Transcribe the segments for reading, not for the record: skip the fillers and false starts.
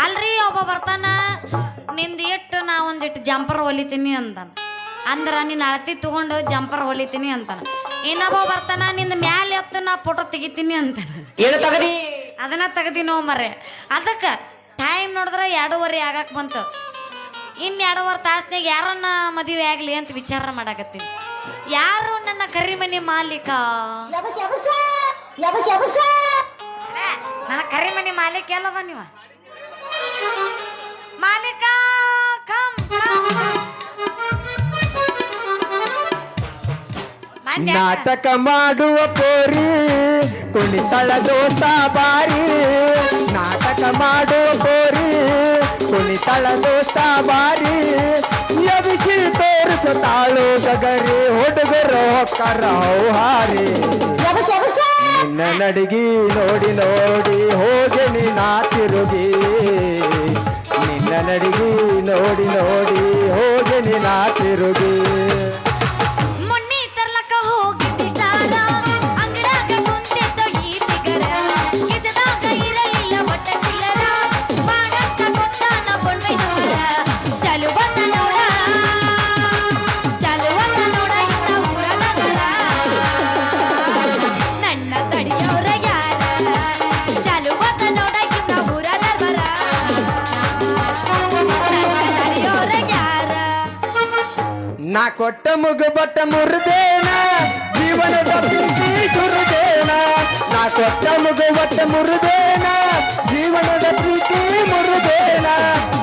ಅಲ್ರಿ ಒಬ್ಬ ಬರ್ತಾನ ನಿಂದ ಇಟ್ಟು ನಾ ಒಂದಿಟ್ಟು ಜಂಪರ್ ಹೊಲಿತೀನಿ ಅಂತಾನ. ಅಂದ್ರ ನಿನ್ನ ಅಳತಿ ತಗೊಂಡು ಜಂಪರ್ ಹೊಲಿತೀನಿ ಅಂತಾನ. ಇನ್ನೊಬ್ಬ ಬರ್ತಾನ ನಿಂದ ಮ್ಯಾಲ ಎತ್ತು ನಾ ಫೋಟೋ ತೆಗಿತೀನಿ ಅಂತಾನ. ಅದನ್ನ ತೆಗದಿನೋ ಮರೆ. ಅದಕ್ಕೆ ಟೈಮ್ ನೋಡಿದ್ರೆ 2:30 ಆಗಕ್ಕೆ ಬಂತು. ಇನ್ನು 2:15 ತಾಸ್ನಾಗ ಯಾರನ್ನ ಮದುವೆ ಆಗಲಿ ಅಂತ ವಿಚಾರ ಮಾಡಾಕತ್ತೀನಿ. ಯಾರು ನನ್ನ ಕರಿಮನಿ ಮಾಲೀಕ? ನನ್ನ ಕರಿಮನಿ ಮಾಲೀಕ ಎಲ್ಲವ ನೀವ? ಮಾಲೀಕ ನಾಟಕ ಮಾಡುವ ಪೋರಿ ಕುಣಿತಳ ದೋಸ ಬಾರಿ. ನಾಟಕ ಮಾಡುವ ಪೋರಿ ಕುಣಿತಳ ದೋಸ ಬಾರಿ. ಎಬಿಸಿ ತೋರಿಸುತ್ತಾಳು ಗಗರಿ ಹುಡುಗರು ಹೊಕ್ಕರವು ಹಾರಿ. ನಿನ್ನ ನಡಿಗಿ ನೋಡಿ ನೋಡಿ ಹೋಗಿ ನಾ ತಿರುಗಿ. ನಿನ್ನ ನಡಿಗಿ ನೋಡಿ ನೋಡಿ ಹೋಗಿ ನಾ ತಿರುಗಿ. ನಾ ಕೊಟ್ಟ ಮುಗುಬಟ್ಟ ಮುರಿದೇನ ಜೀವನದ ಪ್ರೀತಿ ಸುರಿದೇನ. ನಾ ಕೊಟ್ಟ ಮುಗುಬಟ್ಟ ಮುರಿದೇನ ಜೀವನದ ಪ್ರೀತಿ ಮುರಿದೇನ.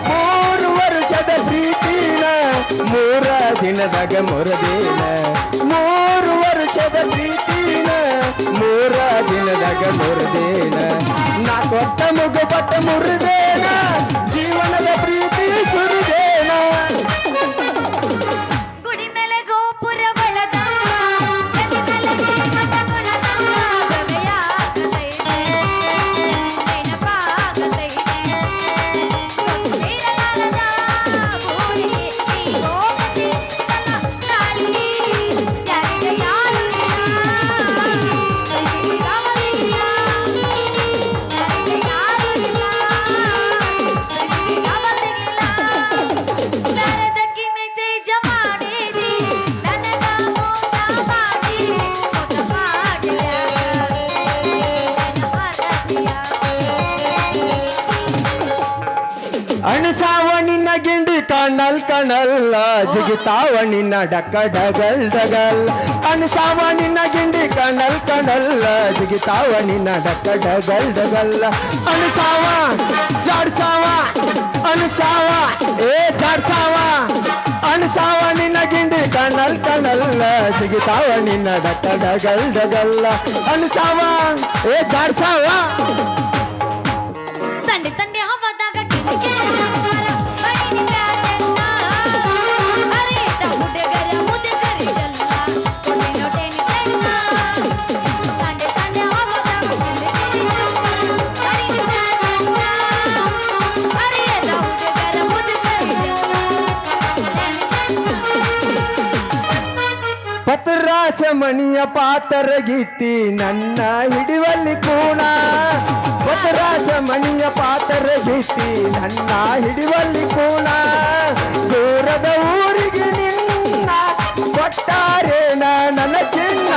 3 ವರ್ಷದ ಪ್ರೀತಿನ 3 ದಿನದಾಗ ಮುರಿದೇನ. 3 ವರ್ಷದ ಪ್ರೀತಿನ 3 ದಿನದಾಗ ಮುರಿದೇನ. ನಾ ಕೊಟ್ಟ ಮುಗುಬಟ್ಟ ಮುರಿದೇನ ಜೀವನದ ಪ್ರೀತಿ ಸುರಿದೇನ. ಅಣಸಾವ ನಿನ್ನ ಗಿಂಡಿ ಕಣ್ಣಲ್ ಕಣಲ್ಲ ಜಿಗಿತಾವ ನಿನ್ನ ಡಕ್ಕ ಡಗಲ್ ಡಗಲ್. ಅಣಸಾವ ನಿನ್ನ ಗಿಂಡಿ ಕಣ್ಣಲ್ ಕಣಲ್ಲ ಜಿಗಿತಾವ ನಿನ್ನ ಡಕ್ಕ ಡಗಲ್ ಡಗಲ್. ಅಣಸಾವ ಜಾಡ್ಸಾವ ಅಣಸಾವ ಜಾಡ್ಸಾವ. ಅಣಸಾವ ನಿನ್ನ ಗಿಂಡಿ ಕಣ್ಣಲ್ ಕಣಲ್ಲ ಜಿಗಿತಾವ ನಿನ್ನ ಡಕ್ಕ ಡಗಲ್ ಡಗಲ್. ಅಣಸಾವ ಜಾಡ್ಸಾವ. ತಂಡಿ ತಂಡಿ ಹಬ್ಬದಾಗ ಪತ್ರಾಸ ಮಣಿಯ ಪಾತರ ಗೀತಿ ನನ್ನ ಹಿಡಿವಲ್ಲಿ ಕೂಣ. ಪತ್ರಾಸ ಮಣಿಯ ಪಾತರ ಗೀತಿ ನನ್ನ ಹಿಡಿವಲ್ಲಿ ಕೂಣ. ದೂರದ ಊರಿಗೆ ನಿನ್ನ ಕೊಟ್ಟಾರೇನ ನನ್ನ ಚಿನ್ನ.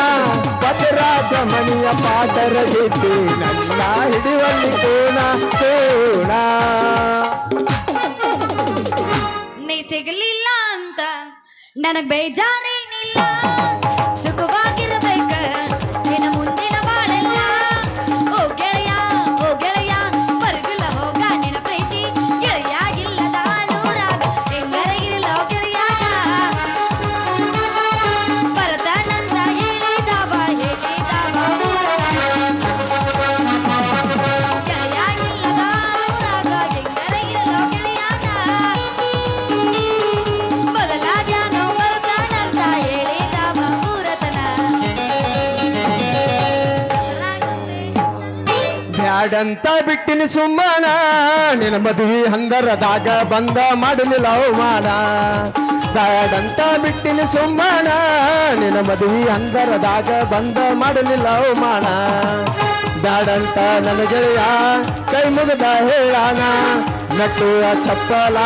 ಪತ್ರಾಸ ಮಣಿಯ ಪಾತರ ಗೀತಿ ನನ್ನ ಹಿಡಿವಲ್ಲಿ ಕೂಣ ಕೂಣ. ನೀ ಸಿಗಲಿಲ್ಲ ಅಂತ ನನಗ್ ಬೇಜಾರೇನಿಲ್ಲ. ಸುಖವಾಗಿರ್ಬೇಕ ನಿನ್ನ ಮುಂದಿನ ಬಾಳೆಲ್ಲ. ಓ ಗೆಳೆಯ ಓ ಗೆಳೆಯ ಬರಗಿಲ್ಲ ಹೋಗ ನಿನ್ನ ಪ್ರೀತಿ. ಗೆಳೆಯಾಗಿಲ್ಲದ ನೂರಾಗ ಹೆಂಗರಗಿಲ್ಲ ಗೆಳೆಯಾಗ. ಬರತಾನಂದ ಹೇಳಿದವ ಗೆಳೆಯಾಗಿಲ್ಲದ ಬ್ಯಾಡಂತ ಬಿಟ್ಟಿನಿ ಸುಮ್ಮನ ನಿನ್ನ ಮದುವೆ ಹಂದರದಾಗ ಬಂದ ಮಾಡಲಿಲ್ಲ ಅವಮಾನ ಬ್ಯಾಡಂತ ಬಿಟ್ಟಿನಿ ಸುಮ್ಮನ ನಿನ್ನ ಮದುವೆ ಹಂದರದಾಗ ಬಂದ ಮಾಡಲಿಲ್ಲ ಅವಮಾನ ಬ್ಯಾಡಂತ ನನ್ನ ಗೆಳೆಯ ಕೈ ಮುಗಿದ ಹೇಳಾನ ನಟ್ಟುವ ಚಪ್ಪಲ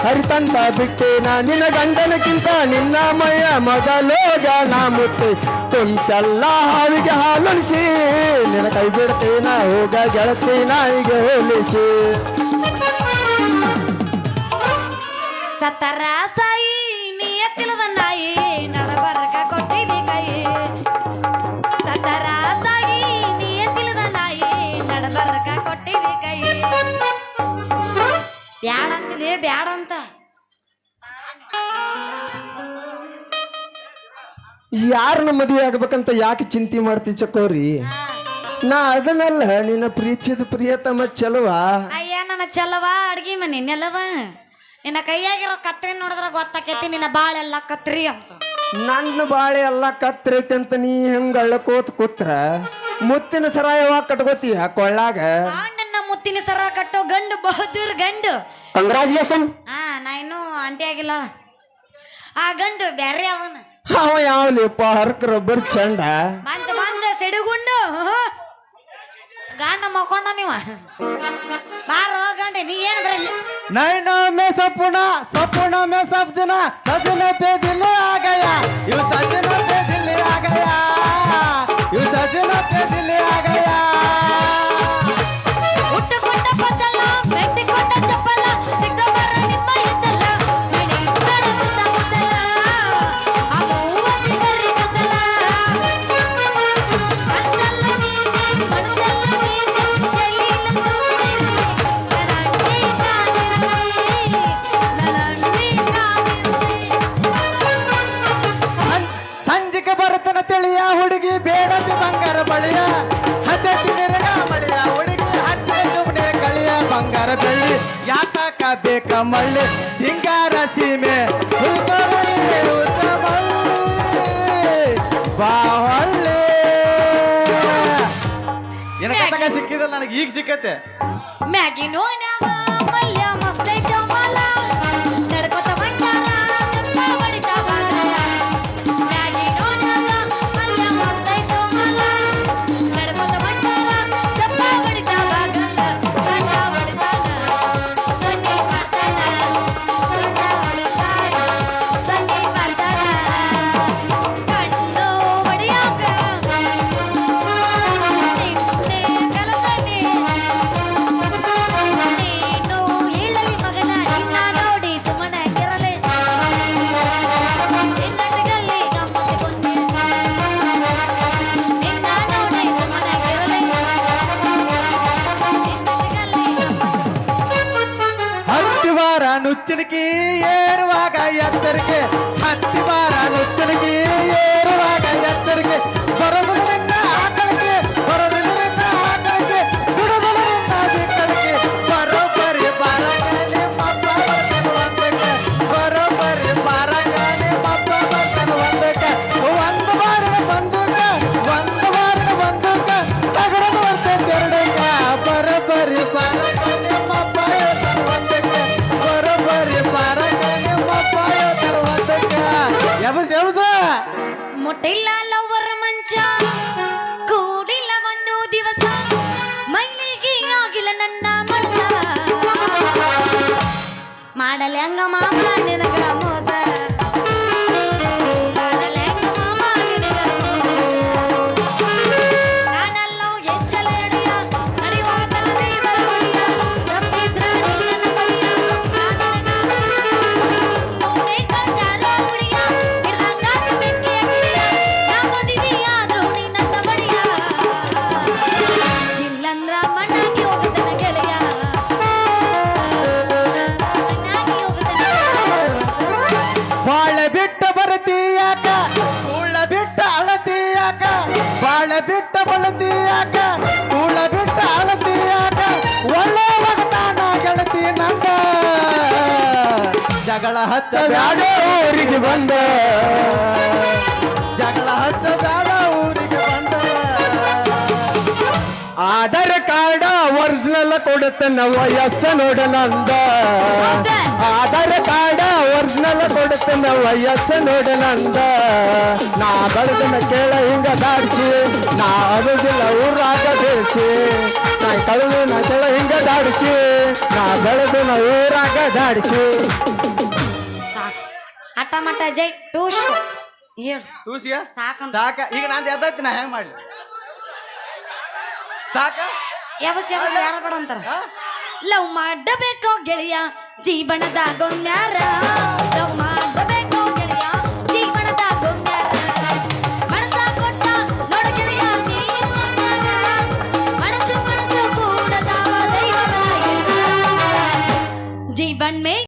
ಹರಿತಂತ ಬಿಟ್ಟೇನ ನಿನ್ನ ಗಂಡನಕ್ಕಿಂತ ನಿನ್ನ ಮೈಯ ಮೊದಲೋಗ ನಾ ಮುಟ್ಟಿ ತುಂಟೆಲ್ಲ ಹಾವಿಗೆ ಹಾಲುಣಿಸಿ ನಿನ್ನ ಕೈ ಬಿಡ್ತೇನ ಹೋಗ ಗೆಳತೀನ ಈಗ ಹೋಲಿಸಿ ಸತ್ತರ ಸಾಯಿ ನೀ ಎತ್ತಿಲದ ನಾಯಿ ನಡಬರಕ ಕೊಟ್ಟಿದಿ ಕೈ ಸತ್ತರ ಸಾಯಿ ನೀ ಎತ್ತಿಲದ ನಾಯಿ ನಡಬರಕ ಕೊಟ್ಟಿದಿ ಕೈ ಬ್ಯಾಡಂತಿದೆ ಬ್ಯಾಡಂತ ಯಾರನ್ನ ಮದುವೆ ಆಗ್ಬೇಕಂತ ಯಾಕೆ ಚಿಂತೆ ಮಾಡ್ತಿ ಚಕೋರಿ ನಾ ಅದನ್ನಲ್ಲ ನಿನ್ನ ಪ್ರೀತಿಸಿದ ಪ್ರಿಯತಮ ಚಲುವ ಅಯ್ಯ ನನ್ನ ಚಲವ ಅಡ್ಗಿ ಮನೆ ನೆಲವ ನಿನ್ನ ಕೈಯಾಗಿರೋ ಕತ್ರಿ ನೋಡಿದ್ರ ಗೊತ್ತಾಕೈತಿ ನಿನ್ನ ಬಾಳೆಲ್ಲ ಕತ್ರಿ ಅಂತ ನನ್ನ ಬಾಳೆ ಎಲ್ಲ ಕತ್ತೈತಿ ಅಂತ ನೀ ಹೆಂಗ ಅಳ್ಳಕೋತ್ ಕೂತ್ರ ಮುತ್ತಿನ ಸರ ಯಾವಾಗ ಕಟ್ಕೋತೀಯ ಕೊಳ್ಳಾಗ ನನ್ನ ಮುತ್ತಿನ ಸರ ಕಟ್ಟೋ ಗಂಡು ಬಹದ್ದೂರ್ ಗಂಡು ಕಂಗ್ರಾಚುಲೇಷನ್ ನಾ ಇನ್ನೂ ಅಂಟಿ ಆಗಿಲ್ಲ ಆ ಗಂಡು ಬ್ಯಾರೆ ಅವನ ಅವ ಯಾವಲಿಪ್ಪ ಹರ್ಕ ರಬ್ಬರ್ ಚಂಡ ಬಂದ ಸಿಡುಗುಂಡು ಗಾಂಡ ಮಕ್ಕೊಂಡ ನೀವ ಬಾರೋ ಗಂಡೆ ನೀ ಏನ್ ಬರಲಿ नैना में सपना में सब जना सजना पे दिल आ गया यू सजना पे दिल आ गया यू सजना पे दिल आ गया ಉಟ್ಟುಕೊಂಡ ಬದಲ ಮೆಟ್ಟಿಕೊಂಡ ಚಪ್ಪಲ ಸಿಕ್ಕ ಬರ ನಿಮ್ಮ ಎದ್ದಲ್ಲ ಮನೆ ಇದ್ದರ ಮುದ್ದಲ್ಲ ಅದು ಹೂವ ಸಿಗಲಿ ಕತ್ತಲ ಮನಸಲ್ಲ ನೀನೆ ಚೆಲ್ಲಿಲ್ಲ ಸಂಜಿಗೆ ಬರುತ್ತನ ತಿಳಿಯ ಹುಡುಗಿ ಬೇಡದಿ ಬಂಗಾರ ಬಳಿಯ ಹತ್ತಿ ನಿರಗ ಮಳಿಯ ಹುಡುಗಿ ಹತ್ತಿ ಸುಮ್ಮನೆ ಕಳಿಯ ಬಂಗಾರ ಬೆಳ್ಳಿ ಯಾಕ ಬೇಕ ಮಳ್ಳಿ ಸಿಂಗಾರ ಸೀಮೆ ಬಾಹಳ್ಳಿ ಏನಕ್ಕ ಸಿಕ್ಕಿದ್ರೆ ನನಗೆ ಈಗ ಸಿಕ್ಕತ್ತೆ ಮ್ಯಾಗಿ ನೋಡ್ಯಾಗ ಮಲ್ಯ ಮಸ್ತೈತ ಮಲ ನಡ್ಕೊತ ಬಂದಾರ ಚಪ್ಪ ಹೊಡಿತಾ ಬಾಗಲ ಮ್ಯಾಗಿ ನೋಡ್ಯಾಗ ಮಲ್ಯ ಮಸ್ತೈತ ಮಲ ನಡ್ಕೊತ ಬಂದಾರ ಚಪ್ಪ ಹೊಡಿತಾ ಬಾಗಲ ಗಂಡ ಹೊಡಿತಾನ ಸಂಗಿ ಮಾಡ್ತಾನ ಗಂಡ ಹೊಡಿತಾನ ಸಂಗಿ ಮಾಡ್ತಾನ ಕಣ್ಣು ಹೊಡಿಯಾಕ ನಿನ್ನೆ ಕಲಸನೆ ನೀನು ಹೇಳಲಿ ಮಗನ ನಿನ್ನ ನೋಡಿ ಸುಮ್ಮನಾಗಿರಲೆ ನಿನ್ನಟಗಲ್ಲಿ ಗಮ್ಮತ್ತೆ ಕೊಂದೆ ನಿನ್ನ ನೋಡಿ ಸುಮ್ಮನಾಗಿರಲೆ ನಿನ್ನಟಗಲ್ಲಿ ಹತ್ತಿ ವಾರ ನುಚ್ಚಣಿಕೆ ಏರುವಾಗ ಎಚ್ಚರಿಕೆ ಹತ್ತಿ ವಾರ ನುಚ್ಚಣಿಕೆ ಏರುವಾಗ ಎಚ್ಚರಿಕೆ ಬರೋದಿಲ್ಲ ಆಕಳಿಕೆ ಬರೋದಿಲ್ಲ ಆಕಳಿಕೆ ಬಿಡೋದಿಲ್ಲ ಬಿಕ್ಕಳಿಕೆ ಬರೋಬ್ಬರಿ ಬಾರಗಾನೆ ಮಪ್ಪ ಬರ್ತಾನೆ ಒಂದಕ್ಕೆ ಬರೋಬ್ಬರಿ ಬಾರಗಾನೆ ಮಪ್ಪ ಬರ್ತಾನೆ ಒಂದಕ್ಕೆ ಒಂದು ಬಾರಿನ ಬಂದೂಕ ಒಂದು ಬಾರಿನ ಬಂದೂಕ ತಗಡದು ಬರ್ತೈತೆ ಎರಡಕ್ಕ ಬರೋಬ್ಬರಿ ಬಾರಗಾನೆ ಮಪ್ಪ ಹೇಳ್ತಾನೆ ಒಂದಕ್ಕೆ ಬರೋಬ್ಬರಿ ಬಾರಗಾನೆ ಮಪ್ಪ ಹೇಳ್ತಾನೆ ಒಂದಕ್ಕೆ ಎಬಸ ಮುಟ್ಟಿಲ್ಲ ಲವ್ವರ ಮಂಚ ಕೂಡಿಲ್ಲ ಒಂದು ದಿವಸ ಮೈಲಿಗೆ ಆಗಿಲ್ಲ ನನ್ನ ಮನಸ ಮಾಡಲೆ ಹಂಗ ಮಾಮ ನಿನಗ ಮೋಸ ಮಾಡಲೆ ಹಂಗ ಮಾಮ ನಿನಗ ಮೋಸ ನಾನಲ್ಲೋ ಎಚ್ಚಲ ಎಡೆಯ ನಡೆಯುವಾಗ ತಲದಿ ಬರಬಡಿಯ ತಪ್ಪಿದ್ರ ನಿನ್ನ ಬಳಿಯ ನೋವೇ ಕಂಡಾರೋ ಹುಡಿಯ ಹಿಡ್ದಂಗಾದ ಬೆಂಕಿಯ ಗಿಳಿಯ ನಾ ಮದುವೆಯಾದ್ರೂ ನಿನ್ನ ಬಡಿಯ ಇಲ್ಲಂದ್ರ ಮಣ್ಣಾಗಿ ಹೋಗುತ್ತನ ಗೆಳೆಯ ಮಣ್ಣಾಗಿ ಹೋಗುತ್ತನ ಬಾಳ ಬಿಟ್ಟ ಬರತೀಯಾಕ ಕೂಳ ಬಿಟ್ಟ ಅಳತೀಯಾಕ ಬಾಳ ಬಿಟ್ಟ ಬಳತೀಯಾಕ ಕೂಳ ಬಿಟ್ಟ ಅಳತೀಯಾಕ ಒಳ್ಳೆ ಮಗತಾನ ಗೆಳತಿ ನಂದ ಜಗಳ ಹಚ್ಚ ಬ್ಯಾಡ ಊರಿಗೆ ಬಂದ ಜಗಳ ಹಚ್ಚ ಬ್ಯಾಡ ಊರಿಗೆ ಬಂದ ಆಧಾರ್ ಕಾರ್ಡ ಒರಿಜಿನಲ್ ಕೊಡುತ್ತನ ವಯಸ್ಸ ನೋಡ ನಂದ ಆಧಾರ್ ಕಾರ್ಡ ಒರಿಜಿನಲ್ ಕೊಡುತ್ತನ ವಯಸ್ಸ ನೋಡ ನಂದ ನಾ ಬೆಳೆದನ ಕೇಳ ಹಿಂಗ ದಾಡ್ಸಿ ನಾ ಅರುದಿಲ್ಲ ಊರಾಗ ಬೇಡ್ಸಿ ನಾ ಕಳೆದು ನಾ ಕೇಳ ಹಿಂಗ ದಾಡ್ಸಿ ನಾ ಬೆಳೆದನ ಊರಾಗ ದಾಡ್ಸಿ ಸಾಕು ಹಠ ಮಠ ಜೈ ಟೂಶ್ ಹೇಳು ಟೂಸಿಯ ಸಾಕಂತ ಸಾಕ ಈಗ ನಾನು ಎದ್ದೈತಿ ನಾ ಹೆಂಗ್ ಮಾಡ್ಲಿ ಸಾಕ ಯಾವಸ್ ಯಾರ ಬೇಡ ಅಂತಾರ ಹಾ? ಲವ್ ಮಾಡಬೇಕೋ ಗೆಳೆಯ ಜೀವನದಾಗೊಮ್ಯಾರ ಲವ್ ಮಾಡಬೇಕೋ ಗೆಳೆಯ ಜೀವನದಾಗೊಮ್ಯಾರ ಮನಸ ಕೊಟ್ಟ ನೋಡ ಗೆಳೆಯ ನೀ ಮನಸ್ಸು ಕೂಡದ ಜೀವನ್ ಮೇ